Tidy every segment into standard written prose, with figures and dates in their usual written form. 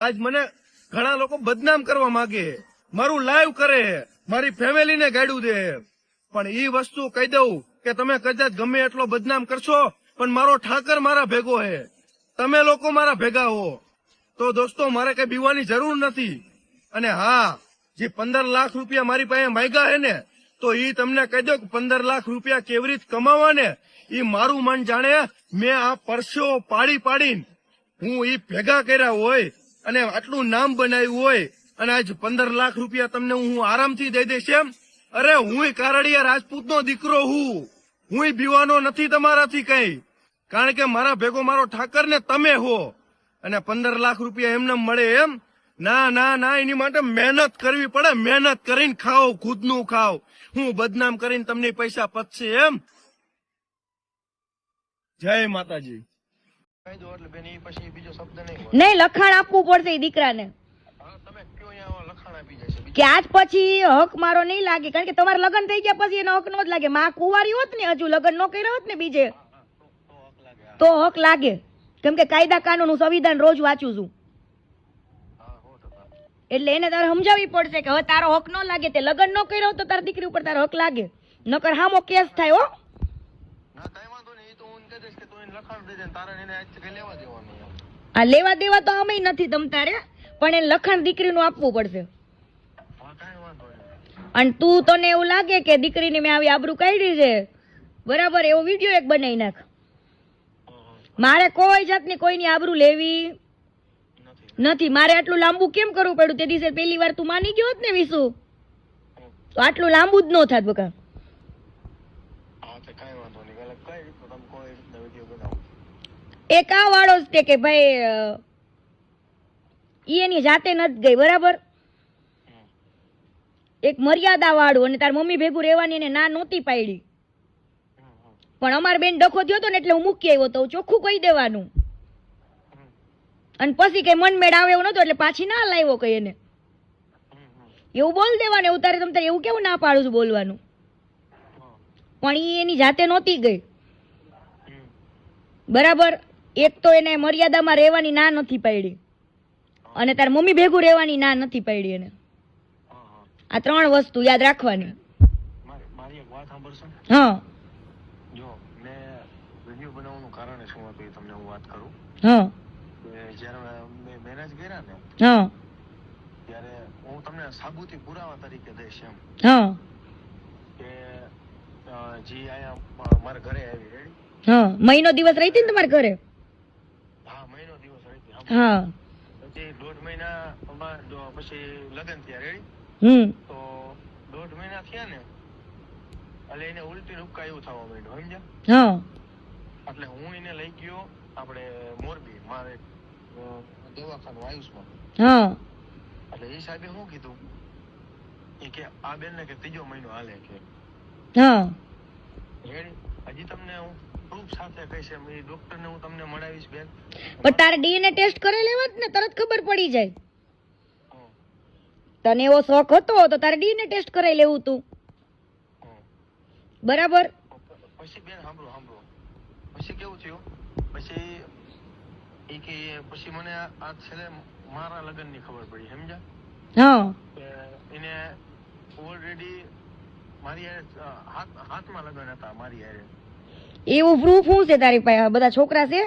આજ મને ઘણા લોકો બદનામ કરવા માંગે, મારું લાઈવ કરે, મારી ફેમિલીને ગાડું દે, પણ ઈ વસ્તુ કહી દઉં કે તમે કદાચ ગમે એટલો બદનામ કરશો પણ મારો ઠાકર મારા ભેગો હે, તમે લોકો મારા ભેગા હો, તો દોસ્તો મારે કઈ બીવાની જરૂર નથી. અને હા, જે 15 લાખ રૂપિયા મારી પાસે માંગ્યા હે ને, તો ઈ તમને કહી દો કે 15 લાખ રૂપિયા કેવી રીતે કમાવા ને ઈ મારું મન જાણે. મેં આ પરસ્યો પાડી પાડીને હું ઈ ભેગા કર્યા હોય અને આટલું નામ બનાવ્યું હોય, અને આજ 15 લાખ રૂપિયા તમને હું આરામથી દઈ દઈશ એમ? અરે હું કારડિયા રાજપૂતનો દીકરો હું બીવાનો નથી તમારાથી કઈ, કારણ કે મારા ભેગો મારો ઠાકર ને તમે હો. અને 15 લાખ રૂપિયા એમને મળે એમ? ના ના ના, એની માટે મહેનત કરવી પડે, મહેનત કરીને ખાઓ, ખુદનું ખાઓ. હું બદનામ કરીને તમને પૈસા પતશે એમ? જય માતાજી. નહીં, લખાણ આપવું પડશે એ દીકરાને કે આજ પછી હક મારો નહીં લાગે, કારણ કે તમારા લગ્ન થઈ ગયા પછી એનો હક નો જ લાગે. માં કુંવારી હોત ને, હજુ લગ્ન ન કર્યા હોત ને બીજે, તો હક લાગે. કેમ કે કાયદા કાનૂન હું સંવિધાન રોજ વાંચું છું, એટલે એને તારે સમજાવવી પડશે કે હવે તારો હક ન લાગે, તે લગ્ન ન કર્યો તો તારી દીકરી ઉપર તારો હક લાગે, નકર હામો કેસ થાય. હો, આ લેવા દેવા તો અમે નથી તમ તારે, પણ એને લખાણ દીકરીનું આપવું પડશે. અને તું, તને એવું લાગે કે દીકરીની મેં આવી આબરૂ કાઢી છે, બરાબર, એવો વિડીયો એક બનાવી નાખ. મારે કોઈ જાતની કોઈની આબરૂ લેવી નથી. મારે આટલું લાંબુ કેમ કરવું પડ્યું? તે દિવસે પહેલી વાર તું માની ગયો હોત ને વિશુ, તો આટલું લાંબુ જ ન થાત. બકા એક આ વાળો જ તે કે ભાઈ ઈ એની જાતે નથી ગઈ, બરાબર, એક મર્યાદા વાળું, અને તાર મમ્મી ભેગું રહેવાની એને ના નહોતી પાડી, પણ અમાર બેન ડખો થયો હતો ને એટલે હું મૂકી આવ્યો તો ચોખ્ખું કહી દેવાનું. અને પછી કઈ મનમેળ આવે એવું નતો એટલે પાછી ના લાવ્યો કઈ એને, એવું બોલ દેવાનું. એવું તારે તમ તારે એવું કેવું ના પાડું છું બોલવાનું? પણ ઈ એની જાતે નહોતી ગઈ, બરાબર. એક તો એને મર્યાદામાં રહેવાની ના નથી પાડી, અને તાર મમ્મી ભેગું રહેવાની ના નથી પાડી એને. આ 3 વસ્તુ યાદ રાખવાની. મારી એક વાત સાંભળશો? હા, જો મેં વિડીયો બનાવવાનું કારણ શું હતું એ તમને હું વાત કરું. હા, જ્યારે મેં મેરેજ કર્યા ને, હા, ત્યારે હું તમને સાબુતી પુરાવા તરીકે દઈશ એમ હા, કે જી આયા મારા ઘરે આવી રેડી. હા, મહિનો દિવસ રહી હતી ને તમારા ઘરે? હા, મહિનો દિવસ રહી હતી. હા, પછી 1.5 મહિના પછી લગ્ન થયા રેડી. તો 1.5 મહિના થયા ને એટલે એને ઉલટી રૂપકા એવું થવા માંડ્યું, સમજ્યા? હા, એટલે હું એને લઈ ગયો આપણે મોરબી, મારે દવાખાનું આયુષમાં. હા, એટલે એ સાહેબે શું કીધું એ કે આ બેન ને કે 3જો મહિનો હાલે કે. હા, હજી તમને હું પ્રૂફ સાથે કહીશ એમ, એ ડોક્ટર ને હું તમને મળાવીશ બેન. પણ તારે ડીએનએ ટેસ્ટ કરી લેવા જ ને, તરત ખબર પડી જાય. તને એવો શોખ હતો તો તારે ડીએનએ ટેસ્ટ કરાવી લેવું તું, બરાબર. પછી બેન સાંભળો, પછી કેવું થયું, પછી એ કે પછી મને આ છેલ્લે મારા લગ્ન ની ખબર પડી, સમજ્યા? હા, એને ઓલરેડી મારી હાથમાં લગ્ન હતા મારી હારે. એવું પ્રૂફ શું છે તારી પાસે? બધા છોકરા છે?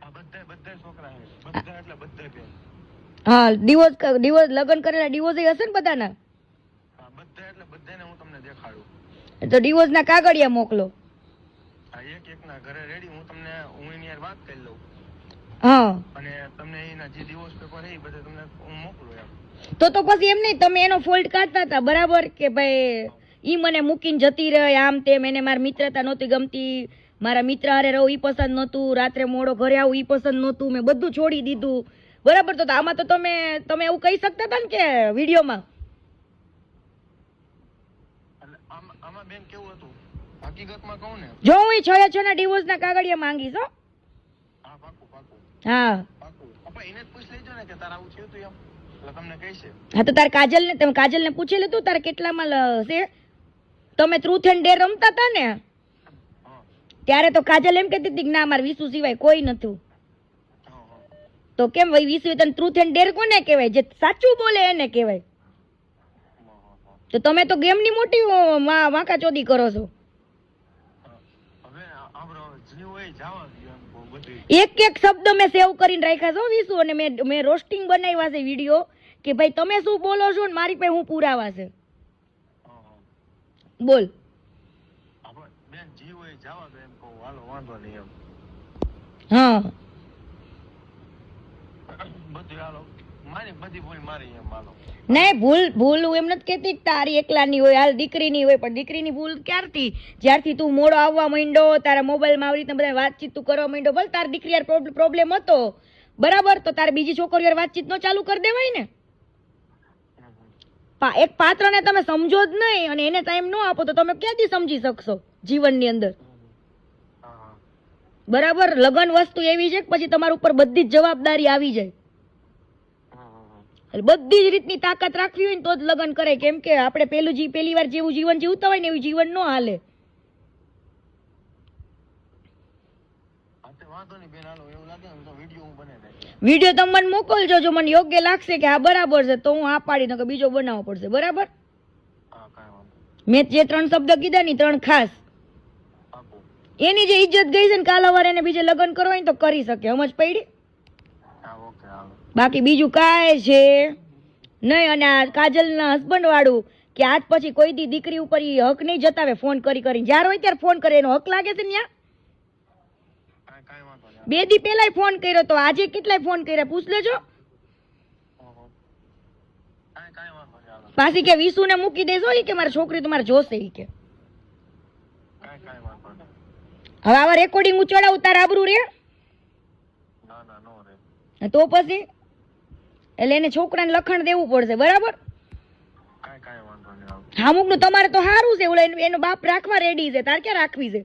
આ બધા છોકરા છે, બધા એટલે બધા બેન. હા, ડિવોર્સ લગ્ન કરેલા ડિવોર્સ હશે ને બધાના? હા, બધા એટલે બધાને હું તમને દેખાડું. તો ડિવોર્સ ના કાગળિયા મોકલો. હા, એક ના ઘરે રેડી, હું એની યાર વાત કરી લઉં. હા, અને તમને એના જે ડિવોર્સ પેપર છે એ બધા તમને હું મોકલું એમ. તો પછી એમ નહીં, તમે એનો ફોલ્ટ કાઢતા હતા, બરાબર, કે ભાઈ ઈ મને મૂકીને જતી રહે આમ તેમ, એને મારી મિત્રતા નહોતી ગમતી, મારા મિત્ર હારે રહું ઈ પસંદ નહોતું, રાત્રે મોડો ઘરે આવું ઈ પસંદ નહોતું, મેં બધું છોડી દીધું, બરાબર. તો આમાં તો તમે એવું કહી શકતા હતા ને કે વિડીયોમાં. આમાં બેન કેવું હતું હકીકતમાં કહું ને, જો હું 6 ના ડિવોર્સ ના કાગળિયા માંગીશ. હો, હા, પાકું હા, પાકું. પપ્પા એને જ પૂછ લેજો ને કે તારે આવું થયું તું એમ, એટલે તમને કહીશે. હા, તો તારે કાજલ ને પૂછી લેતું તારે કેટલામાં છે. તમે ટ્રુથ એન્ડ ડેર રમતા હતા ને, ત્યારે તો કાજલ એમ કહેતી હતી કે ના, મારે વિશુ સિવાય કોઈ નતું. તો કેમ ભાઈ વિશ્વ તને ટ્રુથ એન્ડ ડેર કોને કહેવાય? જે સાચું બોલે એને કહેવાય. તો તમે તો ગેમની મોટી વાંકાચોદી કરો છો. હવે આપણો જીવ હોય જવા દો એમ બહુ બધી. એક એક શબ્દ મેં સેવ કરીને રાખ્યા છો વિશુ, અને મેં રોસ્ટિંગ બનાવ્યા છે વિડીયો કે ભાઈ તમે શું બોલો છો ને મારી પાસે હું પુરાવા છે. બોલ. આપણે બેન જીવ હોય જવા દો એમ કહું, હાલો વાંધો નહીં એમ. હા બધું હાલો મારી બધી ભૂલ મારી એમ હાલો. નહીં, ભૂલ હું એમ નથી કહેતી કે તારી એકલાની હોય, હાલ દીકરીની હોય, પણ દીકરીની ભૂલ ક્યારથી? જ્યારથી તું મોડો આવવા માંડ્યો, તારા મોબાઈલમાં આવી રીતના બધા વાતચીત તું કરવા માંડ્યો, ભલે તારી દીકરી યાર પ્રોબ્લેમ હતો બરાબર, તો તારે બીજી છોકરીઓ યાર વાતચીત નો ચાલુ કરી દેવાય ને. એક પાત્રને તમે સમજો જ નહીં અને એને ટાઈમ ન આપો તો તમે ક્યાંથી સમજી શકશો જીવનની અંદર? બરાબર, લગન વસ્તુ એવી છે કે પછી તમારા ઉપર બધી જ જવાબદારી આવી જાય. બધી જ રીતની તાકાત રાખવી હોય ને તો જ લગ્ન કરે, કેમ કે આપણે પહેલી વાર જેવું જીવન જીવતા હોય ને એવું જીવન ન હાલે. વિડીયો તમે મને મોકલજો, જો મને યોગ્ય લાગશે કે હા બરાબર છે તો હું આ પાડી નકર બીજો બનાવવો પડશે. બરાબર, મેં જે 3 શબ્દ કીધા ની 3 ખાસ, એની જે ઇજ્જત ગઈ છે ને કાલ સવારે એને બીજે લગ્ન કરવા હોય ને તો કરી શકે. સમજ પડી? બાકી બીજું કાંઈ છે નહીં. અને આ કાજલના હસબન્ડ વાળું કે આજ પછી કોઈ દી દીકરી ઉપર ઈ હક નહીં જતાવે ફોન કરી જ્યારે હોય ત્યારે ફોન કરે, એનો હક લાગે છે ન્યા? 2 દી પહેલા ફોન કર્યો તો આજે કેટલાય ફોન કર્યા પૂછ લેજો. પાછી કે વિશુને મૂકી દેશો ઈ કે મારી છોકરી તમારે જોશે ઈ કે. હવે આવા રેકોર્ડિંગ હું ચડાવું તાર આબરૂ રે? તો પછી એટલે એને છોકરાને લખણ દેવું પડશે. બરાબર, અમુક નું તમારે તો સારું છે, એનો બાપ રાખવા રેડી છે, તાર ક્યાં રાખવી છે?